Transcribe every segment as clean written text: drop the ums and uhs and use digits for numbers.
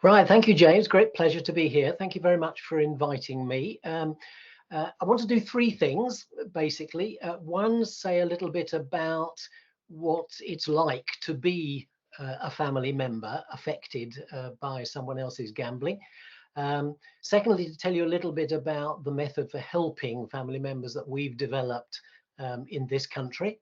Right, thank you, James. Great pleasure to be here. Thank you very much for inviting me. I want to do three things, basically. One, say a little bit about what it's like to be a family member affected by someone else's gambling. Secondly, to tell you a little bit about the method for helping family members that we've developed in this country.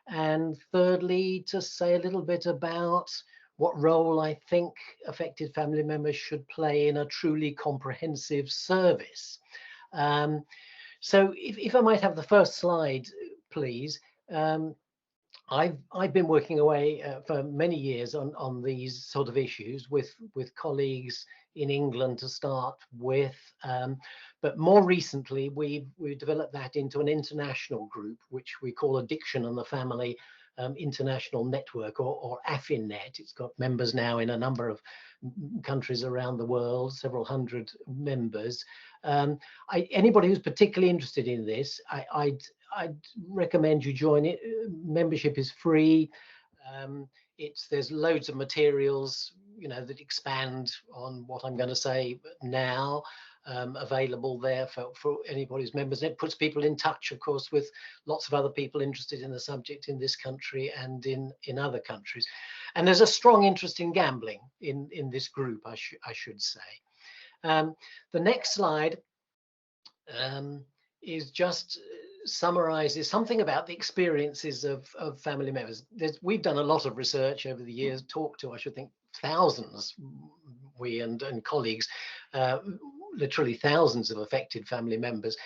And thirdly, to say a little bit about what role I think affected family members should play in a truly comprehensive service. So if I might have the first slide, please. I've been working away for many years on these sort of issues with colleagues in England to start with, but more recently we've developed that into an international group which we call Addiction and the Family International Network, or AFINet. It's got members now in a number of countries around the world, several hundred members. Anybody who's particularly interested in this, I'd recommend you join it. Membership is free. There's loads of materials, that expand on what I'm going to say now, available there for anybody who's members. And it puts people in touch, of course, with lots of other people interested in the subject in this country and in other countries. And there's a strong interest in gambling in this group, I should say. The next slide is just summarizes something about the experiences of family members. We've done a lot of research over the years, talked to, I should think, thousands, we and colleagues, literally thousands of affected family members.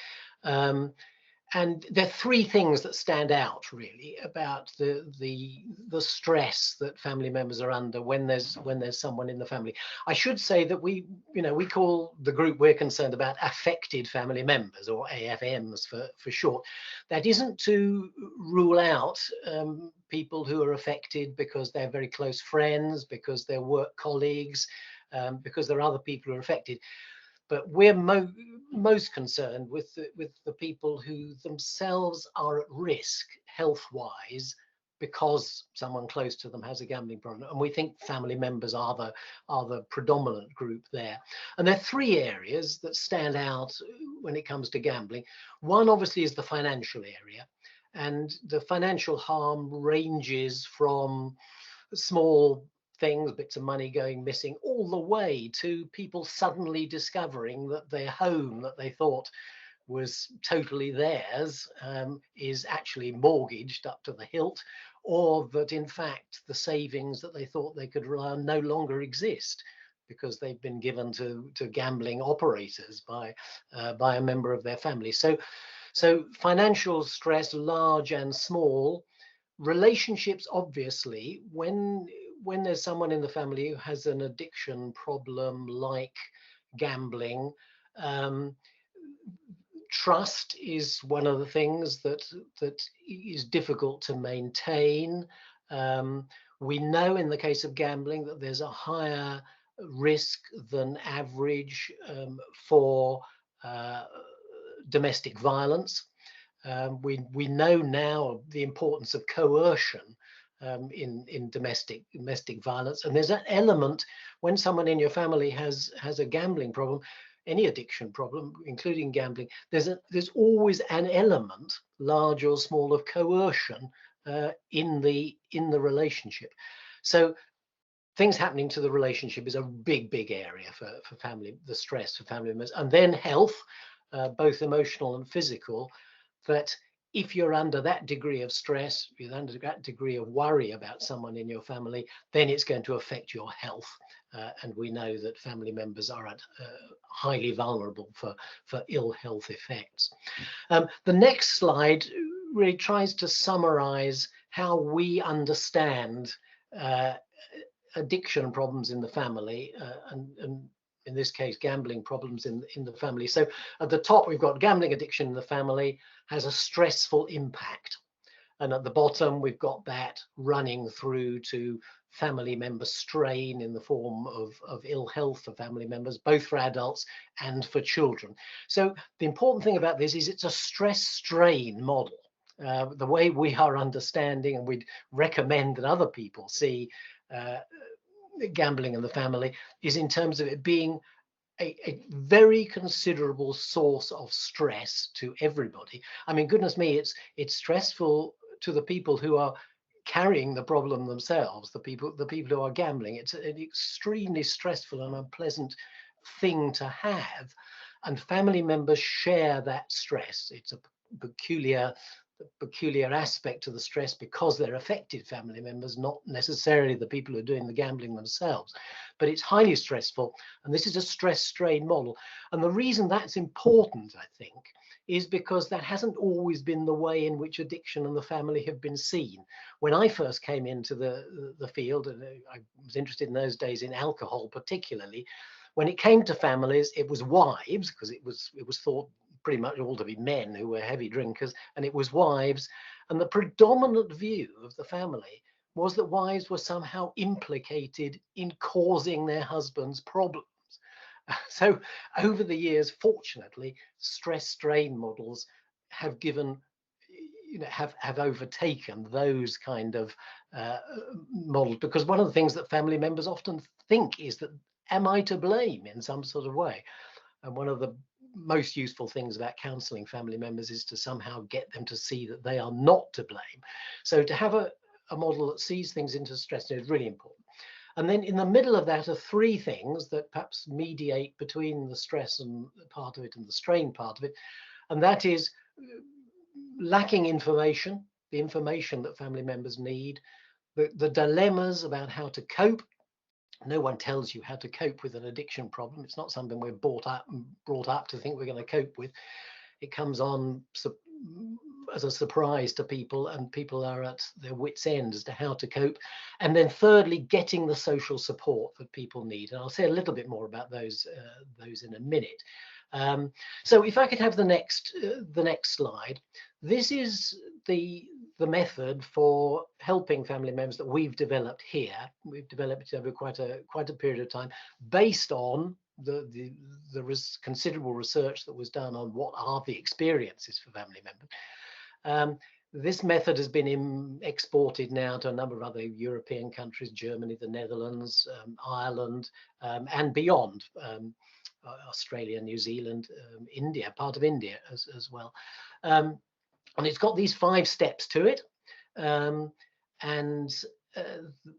And there are three things that stand out really about the stress that family members are under when there's someone in the family. I should say that we call the group we're concerned about affected family members, or AFMs for short. That isn't to rule out people who are affected because they're very close friends, because they're work colleagues, because there are other people who are affected. But we're most concerned with the people who themselves are at risk health-wise because someone close to them has a gambling problem. And we think family members are the predominant group there. And there are three areas that stand out when it comes to gambling. One, obviously, is the financial area. And the financial harm ranges from small things, bits of money going missing, all the way to people suddenly discovering that their home that they thought was totally theirs is actually mortgaged up to the hilt, or that in fact the savings that they thought they could rely on no longer exist because they've been given to gambling operators by a member of their family. So financial stress, large and small. Relationships, obviously, when there's someone in the family who has an addiction problem like gambling, trust is one of the things that is difficult to maintain. We know in the case of gambling that there's a higher risk than average for domestic violence. We know now the importance of coercion in domestic violence, and there's an element when someone in your family has a gambling problem, any addiction problem, including gambling. There's always an element, large or small, of coercion in the relationship. So things happening to the relationship is a big area for family, the stress for family members, and then health, both emotional and physical. That if you're under that degree of stress, you're under that degree of worry about someone in your family, then it's going to affect your health. And we know that family members are highly vulnerable for ill health effects. The next slide really tries to summarize how we understand addiction problems in the family, and in this case, gambling problems in the family. So at the top, we've got gambling addiction in the family has a stressful impact. And at the bottom, we've got that running through to family member strain in the form of ill health for family members, both for adults and for children. So the important thing about this is it's a stress strain model. The way we are understanding, and we'd recommend that other people see gambling in the family is in terms of it being a very considerable source of stress to everybody. I mean, goodness me, it's stressful to the people who are carrying the problem themselves, the people who are gambling. It's an extremely stressful and unpleasant thing to have, and family members share that stress. It's a peculiar aspect to the stress because they're affected family members, not necessarily the people who are doing the gambling themselves. But it's highly stressful, and this is a stress strain model. And the reason that's important, I think, is because that hasn't always been the way in which addiction and the family have been seen. When I first came into the field, and I was interested in those days in alcohol particularly, when it came to families, it was wives, because it was thought pretty much all to be men who were heavy drinkers, and it was wives. And the predominant view of the family was that wives were somehow implicated in causing their husbands problems. So over the years, fortunately, stress strain models have given, have overtaken those kind of models, because one of the things that family members often think is that, am I to blame in some sort of way? And one of the most useful things about counseling family members is to somehow get them to see that they are not to blame. So to have a model that sees things into stress is really important. And then in the middle of that are three things that perhaps mediate between the stress and part of it and the strain part of it. And that is lacking information, the information that family members need, the dilemmas about how to cope. No one tells you how to cope with an addiction problem. It's not something we're brought up to think we're going to cope with. It comes on as a surprise to people, and people are at their wits' end as to how to cope. And then thirdly, getting the social support that people need. And I'll say a little bit more about those in a minute. So if I could have the next slide. This is the method for helping family members that we've developed here. We've developed it over quite a period of time, based on the considerable research that was done on what are the experiences for family members. This method has been exported now to a number of other European countries: Germany, the Netherlands, Ireland, and beyond. Australia, New Zealand, India, part of India as well. And it's got these 5 steps to it. And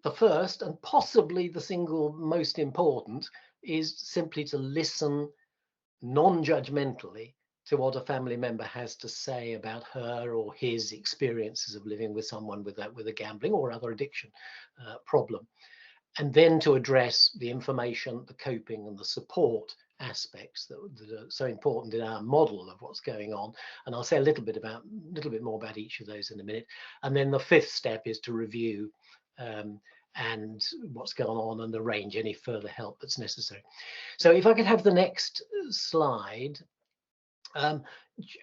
the first, and possibly the single most important, is simply to listen non-judgmentally to what a family member has to say about her or his experiences of living with someone with a gambling or other addiction problem. And then to address the information, the coping, and the support aspects that are so important in our model of what's going on. And I'll say a little bit more about each of those in a minute. And then the 5th step is to review and what's going on and arrange any further help that's necessary. So if I could have the next slide.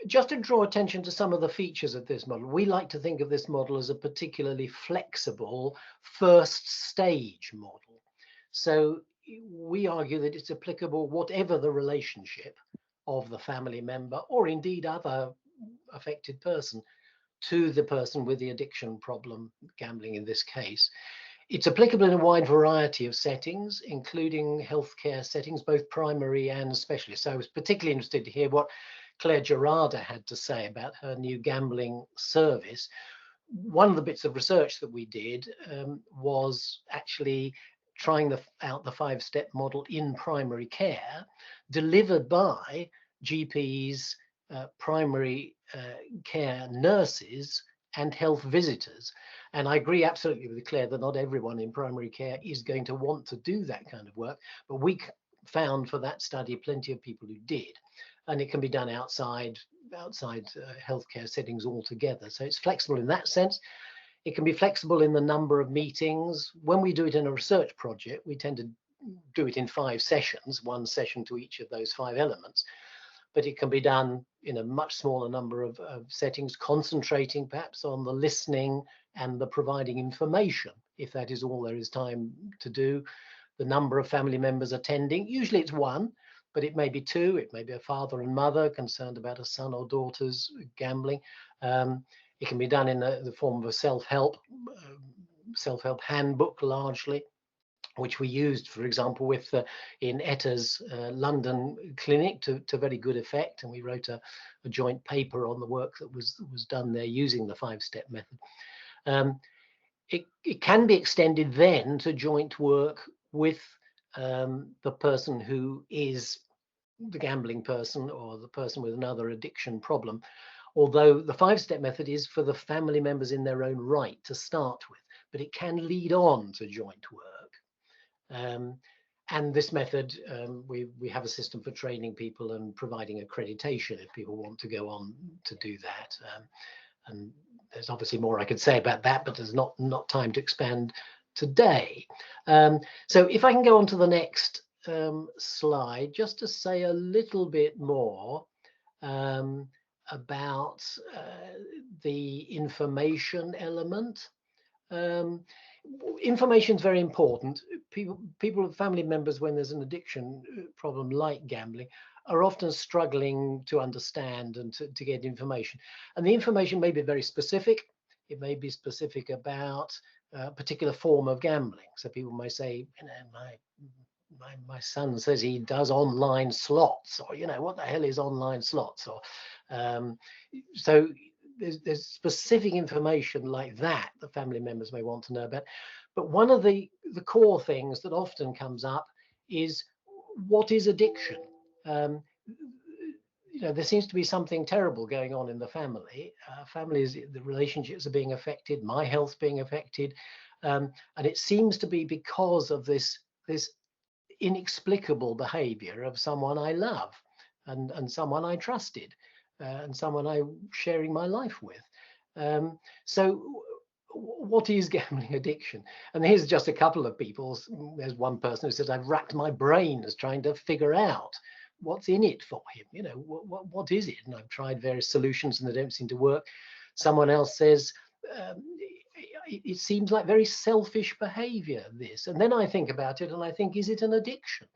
Just to draw attention to some of the features of this model, we like to think of this model as a particularly flexible first stage model. So we argue that it's applicable whatever the relationship of the family member, or indeed other affected person, to the person with the addiction problem, gambling in this case. It's applicable in a wide variety of settings, including healthcare settings, both primary and specialist. So I was particularly interested to hear what Claire Gerarda had to say about her new gambling service. One of the bits of research that we did was actually trying out the 5-step model in primary care, delivered by GPs, primary care nurses, and health visitors. And I agree absolutely with Claire that not everyone in primary care is going to want to do that kind of work, but we found for that study plenty of people who did. And it can be done outside healthcare settings altogether. So it's flexible in that sense. It can be flexible in the number of meetings. When we do it in a research project, we tend to do it in 5 sessions, 1 session to each of those 5 elements. But it can be done in a much smaller number of settings, concentrating perhaps on the listening and the providing information, if that is all there is time to do. The number of family members attending, usually it's 1, but it may be 2. It may be a father and mother concerned about a son or daughter's gambling. It can be done in the form of a self-help handbook largely. which we used, for example, with in Etta's London clinic to very good effect. And we wrote a joint paper on the work that was done there using the 5-step method. It can be extended then to joint work with the person who is the gambling person or the person with another addiction problem. Although the 5-step method is for the family members in their own right to start with, but it can lead on to joint work. And this method, we have a system for training people and providing accreditation if people want to go on to do that. And there's obviously more I could say about that, but there's not time to expand today. So if I can go on to the next slide, just to say a little bit more about the information element. Information is very important. People, family members, when there's an addiction problem like gambling, are often struggling to understand and to get information. And the information may be very specific. It may be specific about a particular form of gambling. So people may say, you know, my son says he does online slots, or, you know, what the hell is online slots? Or so there's specific information like that that family members may want to know about. But one of the core things that often comes up is, what is addiction? You know, there seems to be something terrible going on in the family. Families, the relationships are being affected, my health's being affected, and it seems to be because of this inexplicable behavior of someone I love and someone I trusted and someone I'm sharing my life with. So what is gambling addiction? And here's just a couple of people. There's one person who says, I've racked my brains trying to figure out what's in it for him. You know, what is it? And I've tried various solutions and they don't seem to work. Someone else says, it seems like very selfish behavior, this. And then I think about it and I think, is it an addiction?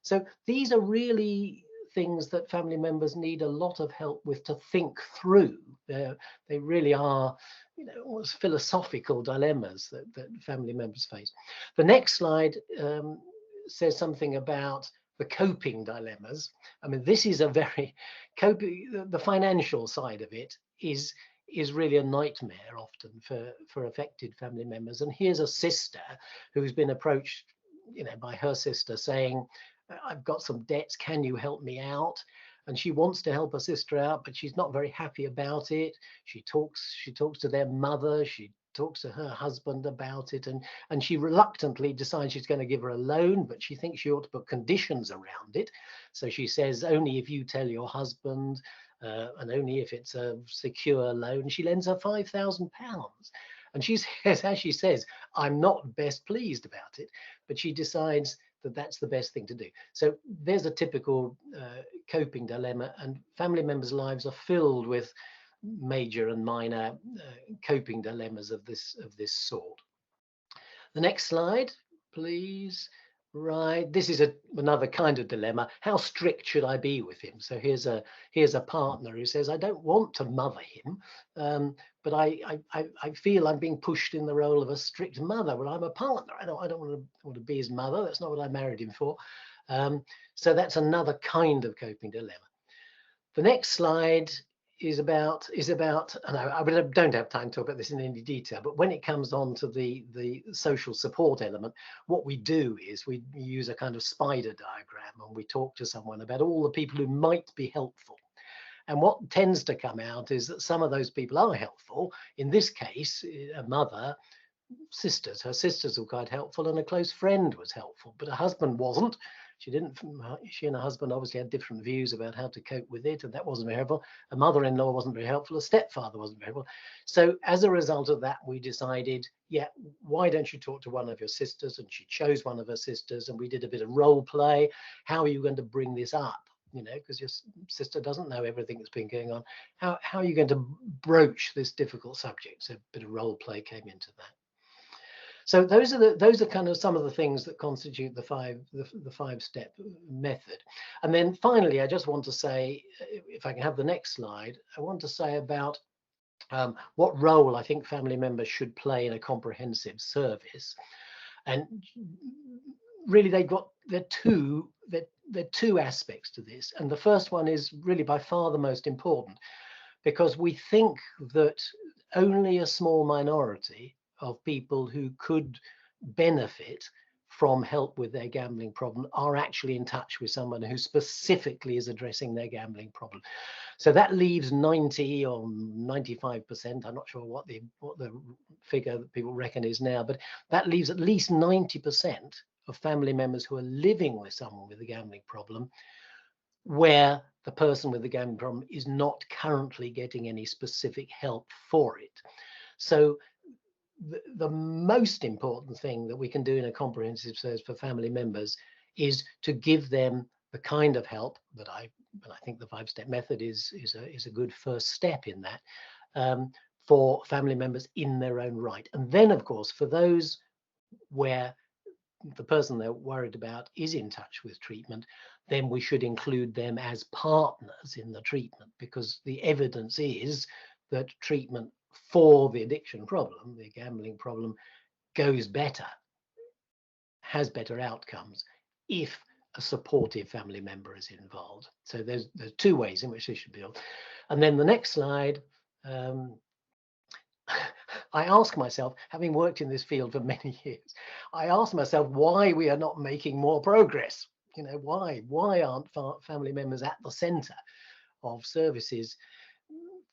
So these are really things that family members need a lot of help with to think through. They really are, you know, almost philosophical dilemmas that family members face. The next slide says something about the coping dilemmas. I mean, this is a very the financial side of it is really a nightmare often for affected family members. And here's a sister who's been approached, you know, by her sister saying, I've got some debts, can you help me out? And she wants to help her sister out, but she's not very happy about it. She talks to their mother, she talks to her husband about it, and she reluctantly decides she's going to give her a loan, but she thinks she ought to put conditions around it. So she says, only if you tell your husband, and only if it's a secure loan. She lends her £5,000. And she says, as she says, I'm not best pleased about it, but she decides that that's the best thing to do. So there's a typical coping dilemma, and family members' lives are filled with major and minor coping dilemmas of this sort. The next slide, please. Right, this is another kind of dilemma. How strict should I be with him? So here's a partner who says, I don't want to mother him, but I feel I'm being pushed in the role of a strict mother. Well, I'm a partner. I don't want to be his mother. That's not what I married him for. So that's another kind of coping dilemma. The next slide is about, and I don't have time to talk about this in any detail, but when it comes on to the social support element, what we do is we use a kind of spider diagram, and we talk to someone about all the people who might be helpful. And what tends to come out is that some of those people are helpful. In this case, a mother, her sisters were quite helpful, and a close friend was helpful, but her husband wasn't. She and her husband obviously had different views about how to cope with it, and that wasn't very helpful. A mother-in-law wasn't very helpful. A stepfather wasn't very helpful. So as a result of that, we decided, yeah, why don't you talk to one of your sisters? And she chose one of her sisters, and we did a bit of role play. How are you going to bring this up? You know, because your sister doesn't know everything that's been going on. How are you going to broach this difficult subject? So a bit of role play came into that. So those are kind of some of the things that constitute the 5-step method. And then finally, I just want to say, if I can have the next slide, I want to say about what role I think family members should play in a comprehensive service. And really, there are two aspects to this. And the first one is really by far the most important, because we think that only a small minority of people who could benefit from help with their gambling problem are actually in touch with someone who specifically is addressing their gambling problem. So that leaves 90 or 95%. I'm not sure what the figure that people reckon is now, but that leaves at least 90% of family members who are living with someone with a gambling problem, where the person with the gambling problem is not currently getting any specific help for it. So the most important thing that we can do in a comprehensive service for family members is to give them the kind of help that I think the 5-step method is a good first step in that, for family members in their own right. And then, of course, for those where the person they're worried about is in touch with treatment, then we should include them as partners in the treatment, because the evidence is that treatment for the addiction problem, the gambling problem, goes better, has better outcomes if a supportive family member is involved. So there's two ways in which this should be done. And then the next slide, I ask myself, having worked in this field for many years, I ask myself why we are not making more progress. You know, why aren't family members at the center of services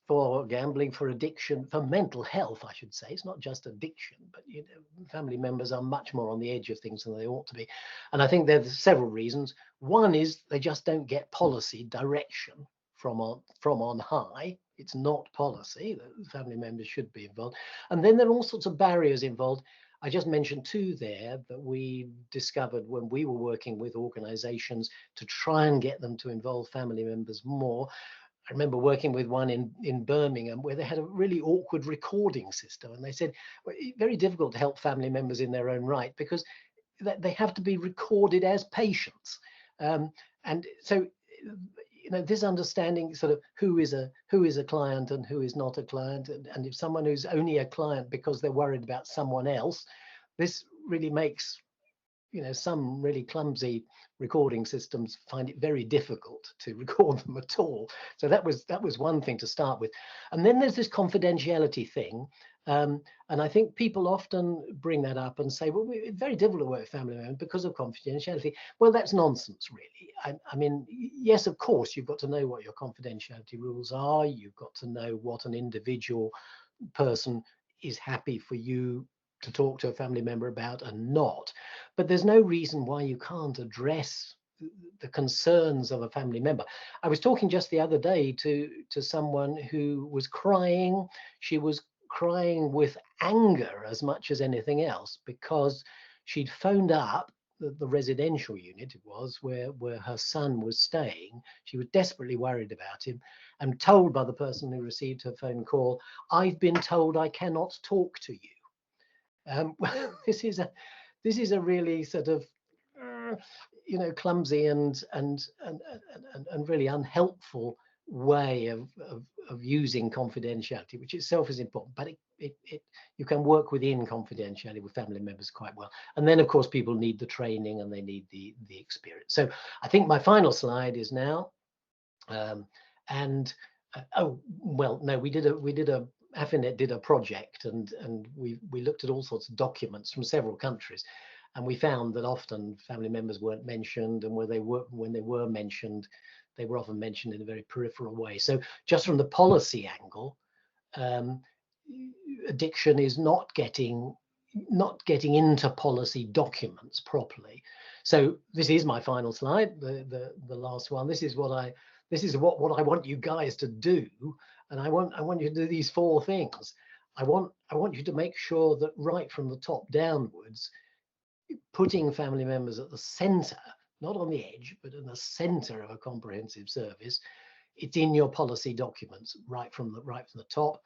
for gambling, for addiction, for mental health, I should say. It's not just addiction, but you know, family members are much more on the edge of things than they ought to be. And I think there's several reasons. One is they just don't get policy direction from on high. It's not policy that family members should be involved. And then there are all sorts of barriers involved. I just mentioned two there that we discovered when we were working with organizations to try and get them to involve family members more. I remember working with one in Birmingham where they had a really awkward recording system. And they said, well, it's very difficult to help family members in their own right because they have to be recorded as patients. And so, you know, this understanding sort of who is a client and who is not a client. And if someone who's only a client because they're worried about someone else, this really makes, you know, some really clumsy recording systems find it very difficult to record them at all. So that was one thing to start with. And then there's this confidentiality thing. And I think people often bring that up and say, well, it's very difficult to work with family members because of confidentiality. Well, that's nonsense, really. I mean, yes, of course, you've got to know what your confidentiality rules are. You've got to know what an individual person is happy for you to talk to a family member about and not. But there's no reason why you can't address the concerns of a family member. I was talking just the other day to someone who was crying. She was crying with anger as much as anything else because she'd phoned up the residential unit, it was, where her son was staying. She was desperately worried about him and told by the person who received her phone call, "I've been told I cannot talk to you." Well, this is a really sort of you know, clumsy and really unhelpful way of using confidentiality, which itself is important, but you can work within confidentiality with family members quite well. And then, of course, people need the training and they need the experience. So I think my final slide is now, oh well, no, we did a AFINet did a project and we looked at all sorts of documents from several countries. And we found that often family members weren't mentioned, and when they were mentioned, they were often mentioned in a very peripheral way. So just from the policy angle, addiction is not getting into policy documents properly. So this is my final slide, the last one. This is what I want you guys to do, and I want you to do these 4 things. I want you to make sure that right from the top downwards, putting family members at the center, not on the edge, but in the center of a comprehensive service, it's in your policy documents right from the top.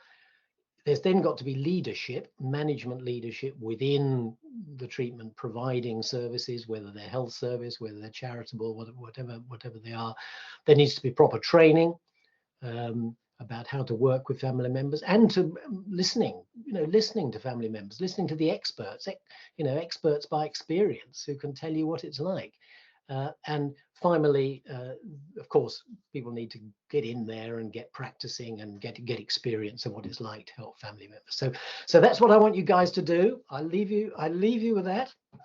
There's then got to be leadership, management leadership within the treatment providing services, whether they're health service, whether they're charitable, whatever they are. There needs to be proper training. about how to work with family members, and to listening, listening to family members, listening to the experts, experts by experience who can tell you what it's like. And finally, of course, people need to get in there and get practicing and get experience of what it's like to help family members. So that's what I want you guys to do. I leave you with that.